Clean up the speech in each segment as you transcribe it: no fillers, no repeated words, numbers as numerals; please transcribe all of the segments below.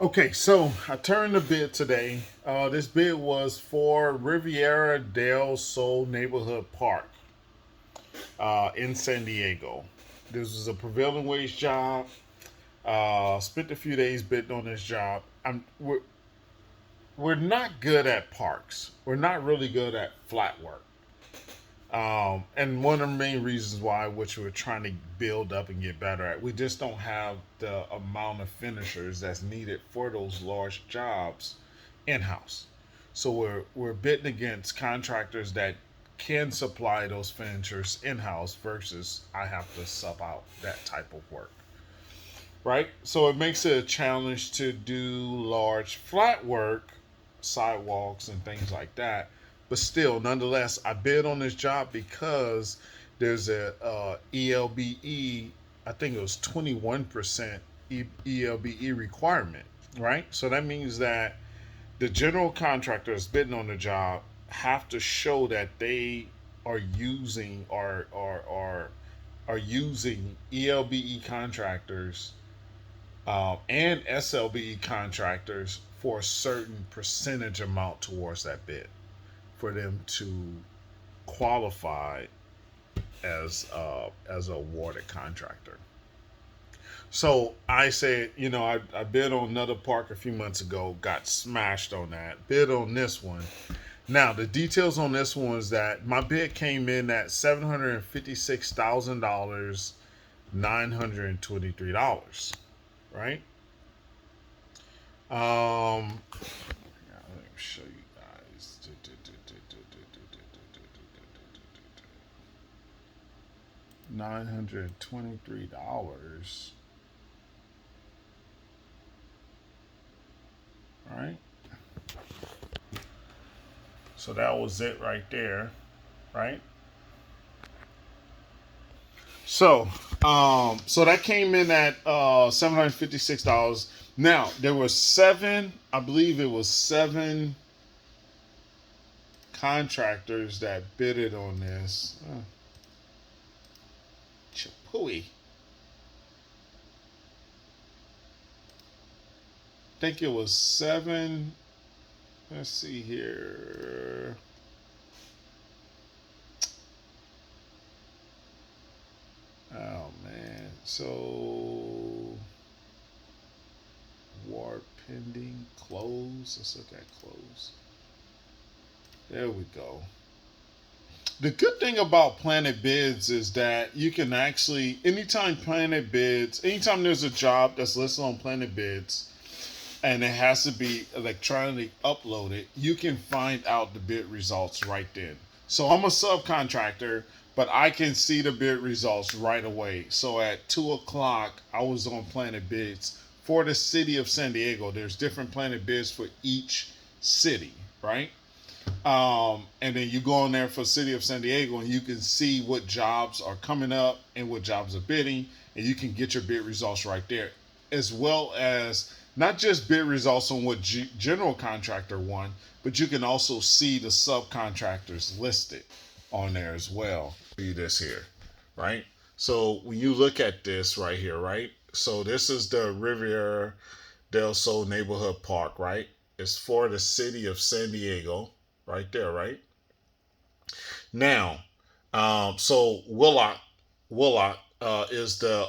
Okay, so I turned the bid today. This bid was for Riviera del Sol Neighborhood Park in San Diego. This was a prevailing wage job. Spent a few days bidding on this job. We're not good at parks. We're not really good at flat work. And one of the main reasons why, which we're trying to build up and get better at, we just don't have the amount of finishers that's needed for those large jobs in house. So we're bidding against contractors that can supply those finishers in house versus I have to sub out that type of work. Right? So it makes it a challenge to do large flat work, sidewalks, and things like that. But still, nonetheless, I bid on this job because there's a ELBE, I think it was 21% ELBE requirement, right? So that means that the general contractors bidding on the job have to show that they are using or are using ELBE contractors and SLBE contractors for a certain percentage amount towards that bid for them to qualify as a awarded contractor. So I said, I bid on another park a few months ago, got smashed on that. Bid on this one. Now the details on this one is that my bid came in at $756,000, $923. Right? Let me show you guys. $923. Right? So that was it right there. Right? So that came in at $756. Now there were seven, I believe it was seven contractors that bidded on this. Chapui. I think it was seven. Let's see here. Oh man. So war pending close. Let's look at close. There we go. The good thing about Planet Bids is that you can actually, anytime there's a job that's listed on Planet Bids and it has to be electronically uploaded, you can find out the bid results right then. So I'm a subcontractor, but I can see the bid results right away. So at 2 o'clock, I was on Planet Bids for the city of San Diego. There's different Planet Bids for each city, right? And then you go on there for City of San Diego and you can see what jobs are coming up and what jobs are bidding, and you can get your bid results right there, as well as not just bid results on what general contractor won, but you can also see the subcontractors listed on there as well. See this here, right? So when you look at this right here, right? So this is the Riviera del Sol neighborhood park, right? It's for the city of San Diego, right there, right? Now, so Willock is the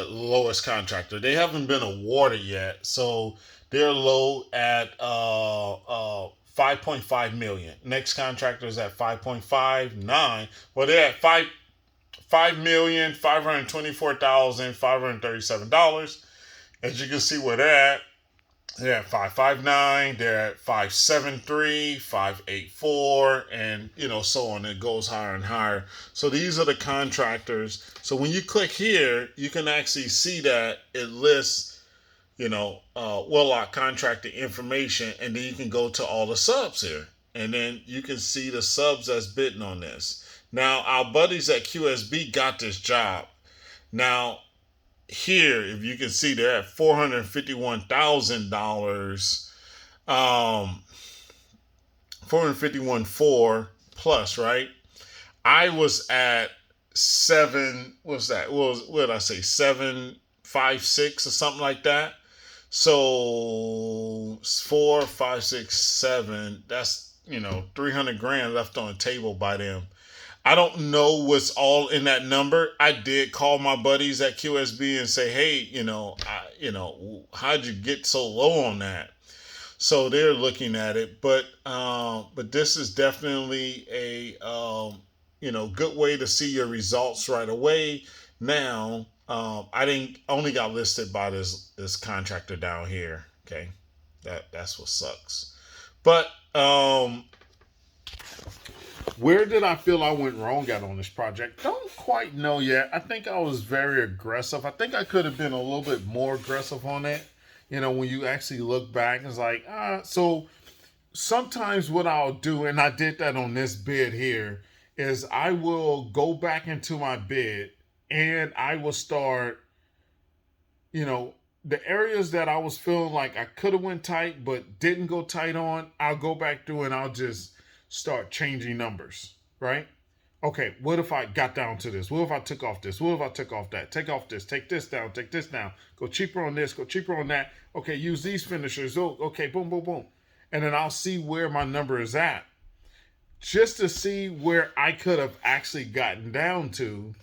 lowest contractor. They haven't been awarded yet, so they're low at 5.5 million. Next contractor is at 5.59. Well, they're at 5,524,537. As you can see where they're at, they're at 559, they're at 573, 584, and so on. It goes higher and higher. So these are the contractors. So when you click here, you can actually see that it lists, Willock contractor information, and then you can go to all the subs here. And then you can see the subs that's bidding on this. Now, our buddies at QSB got this job. Now, here, if you can see, they're at $451,000, 451 plus, right? I was at seven. What's that? What did I say? 756 or something like that. So 4, 5, 6, 7. That's 300 grand left on the table by them. I don't know what's all in that number. I did call my buddies at QSB and say, hey, how'd you get so low on that? So they're looking at it, but this is definitely a good way to see your results right away. Now, I didn't only got listed by this contractor down here. Okay, that's what sucks. But where did I feel I went wrong at on this project? Don't quite know yet. I think I was very aggressive. I think I could have been a little bit more aggressive on it. When you actually look back, it's like, so sometimes what I'll do, and I did that on this bid here, is I will go back into my bid and I will start, you know, the areas that I was feeling like I could have went tight but didn't go tight on, I'll go back through and I'll just start changing numbers, right? Okay, what if I got down to this? What if I took off this? What if I took off that? Take off this, take this down, go cheaper on this, go cheaper on that. Okay, use these finishers. Oh, okay, boom, boom, boom. And then I'll see where my number is at just to see where I could have actually gotten down to.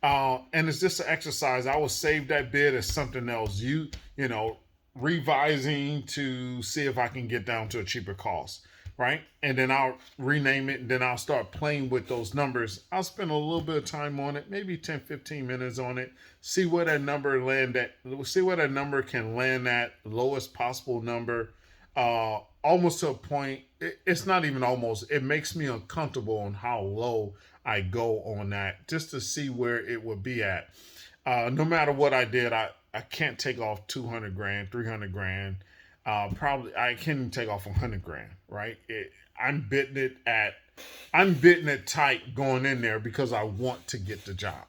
And it's just an exercise. I will save that bid as something else. Revising to see if I can get down to a cheaper cost, right? And then I'll rename it and then I'll start playing with those numbers. I'll spend a little bit of time on it, maybe 10, 15 minutes on it, see where that number can land at, lowest possible number, almost to a point. It's not even almost. It makes me uncomfortable on how low I go on that, just to see where it would be at. No matter what I did, I can't take off 200 grand, 300 grand. Probably I can take off 100 grand, right? I'm I'm bidding it tight going in there because I want to get the job.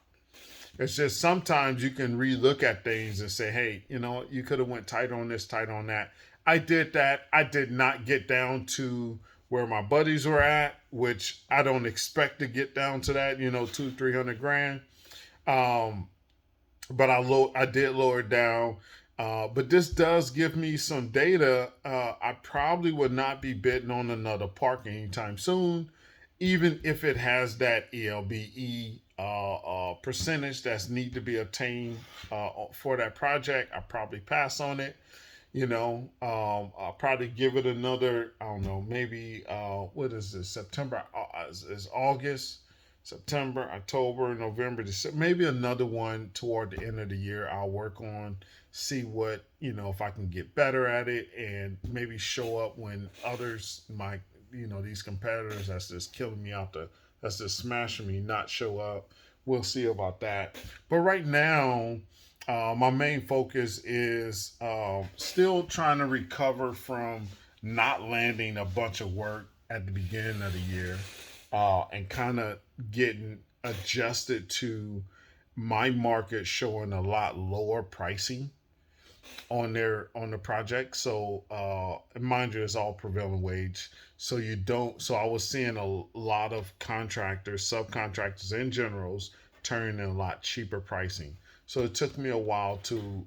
It's just sometimes you can relook at things and say, hey, you could have went tight on this, tight on that. I did that. I did not get down to where my buddies were at, which I don't expect to get down to that, 200, 300 grand. Um, but I did lower it down. But this does give me some data. I probably would not be bidding on another park anytime soon, even if it has that ELBE percentage that's need to be obtained for that project. I probably pass on it. I'll probably give it another. I don't know, maybe what is this? September is August. September, October, November, December, maybe another one toward the end of the year. I'll work on, see what, if I can get better at it and maybe show up when others, these competitors that's just killing me that's just smashing me, not show up. We'll see about that. But right now, my main focus is still trying to recover from not landing a bunch of work at the beginning of the year, and kind of getting adjusted to my market showing a lot lower pricing on the project. So mind you, it's all prevailing wage. So you don't. So I was seeing a lot of contractors, subcontractors, and generals turning in a lot cheaper pricing. So it took me a while to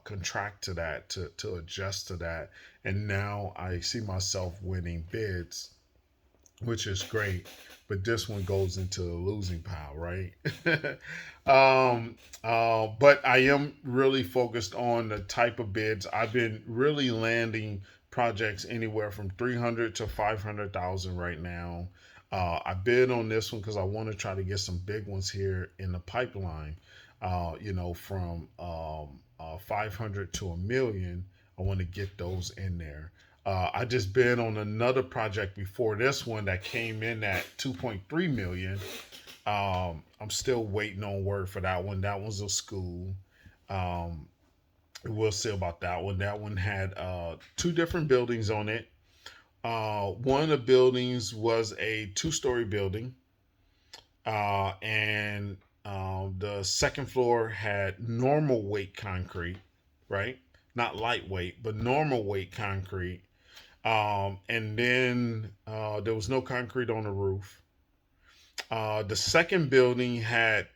contract to that, to adjust to that, and now I see myself winning bids, which is great. But this one goes into the losing pile, right? But I am really focused on the type of bids. I've been really landing projects anywhere from 300 to 500,000 right now. I bid on this one because I want to try to get some big ones here in the pipeline. From 500 to a million. I want to get those in there. I just been on another project before this one that came in at 2.3 million. I'm still waiting on word for that one. That one's a school. Um, we'll see about that one. That one had two different buildings on it. One of the buildings was a two-story building, and the second floor had normal weight concrete, right? Not lightweight, but normal weight concrete. And then there was no concrete on the roof. The second building had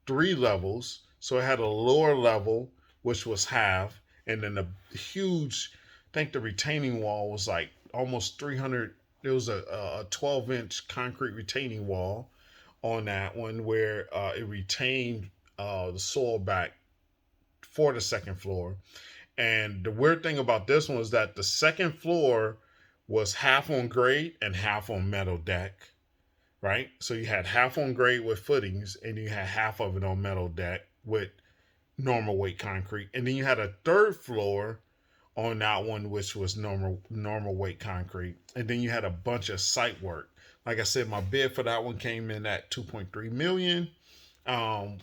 three levels. So it had a lower level, which was half, and then the huge, I think the retaining wall was like almost 300. There was a 12-inch concrete retaining wall on that one where it retained the soil back for the second floor. And the weird thing about this one was that the second floor was half on grade and half on metal deck, right? So you had half on grade with footings, and you had half of it on metal deck with normal weight concrete. And then you had a third floor on that one, which was normal weight concrete. And then you had a bunch of site work. Like I said, my bid for that one came in at 2.3 million.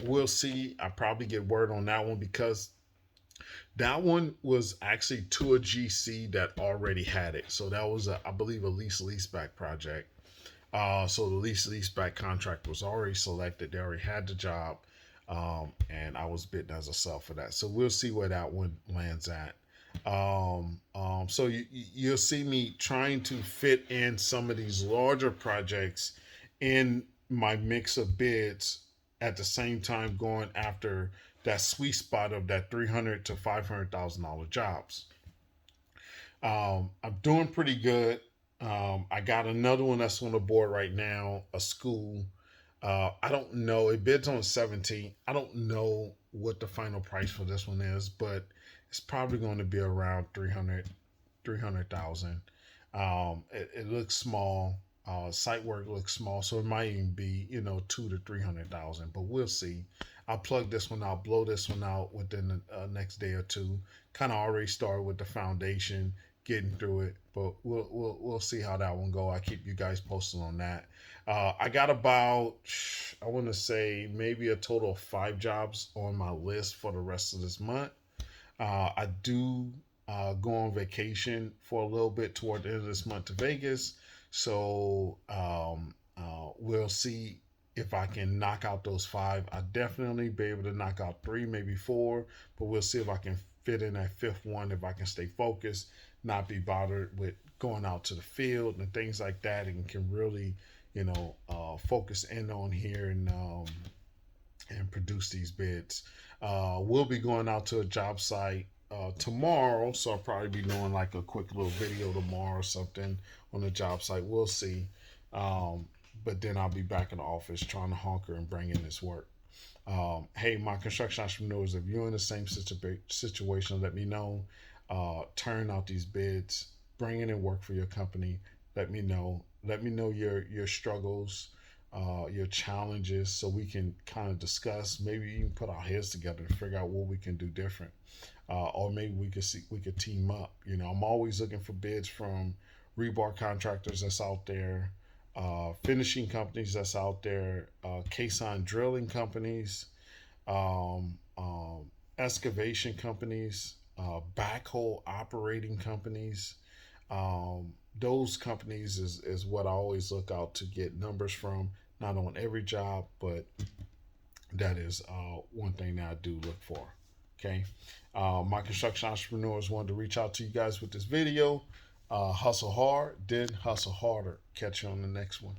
We'll see. I probably get word on that one because that one was actually to a GC that already had it. So that was, I believe, a leaseback project. So the leaseback contract was already selected. They already had the job, and I was bidden as a sell for that. So we'll see where that one lands at. So you'll see me trying to fit in some of these larger projects in my mix of bids at the same time going after that sweet spot of that $300,000 to $500,000 jobs. I'm doing pretty good. I got another one that's on the board right now, a school. I don't know. It bids on 17. I don't know what the final price for this one is, but it's probably going to be around 300,000. It looks small. Site work looks small, so it might even be 2 to 300,000, but we'll see. I'll plug this one out, blow this one out within the next day or two. Kind of already started with the foundation, getting through it, but we'll see how that one go. I keep you guys posted on that. I got about, I want to say, maybe a total of 5 jobs on my list for the rest of this month. I do go on vacation for a little bit toward the end of this month to Vegas. So we'll see if I can knock out those 5. I definitely be able to knock out 3, maybe 4, but we'll see if I can fit in that 5th one, if I can stay focused, not be bothered with going out to the field and things like that, and can really, focus in on here and produce these bids. We'll be going out to a job site tomorrow, so I'll probably be doing like a quick little video tomorrow or something on the job site. We'll see. But then I'll be back in the office trying to hunker and bring in this work. Hey, my construction entrepreneurs, if you're in the same situation, let me know. Turn out these bids, bring in work for your company. Let me know. Let me know your struggles, your challenges, so we can kind of discuss. Maybe even put our heads together to figure out what we can do different, or maybe we could team up. I'm always looking for bids from rebar contractors that's out there, finishing companies that's out there, caisson drilling companies, um, excavation companies, backhoe operating companies. Those companies is what I always look out to get numbers from. Not on every job, but that is one thing that I do look for. Okay. My construction entrepreneurs wanted to reach out to you guys with this video. Hustle hard, then hustle harder. Catch you on the next one.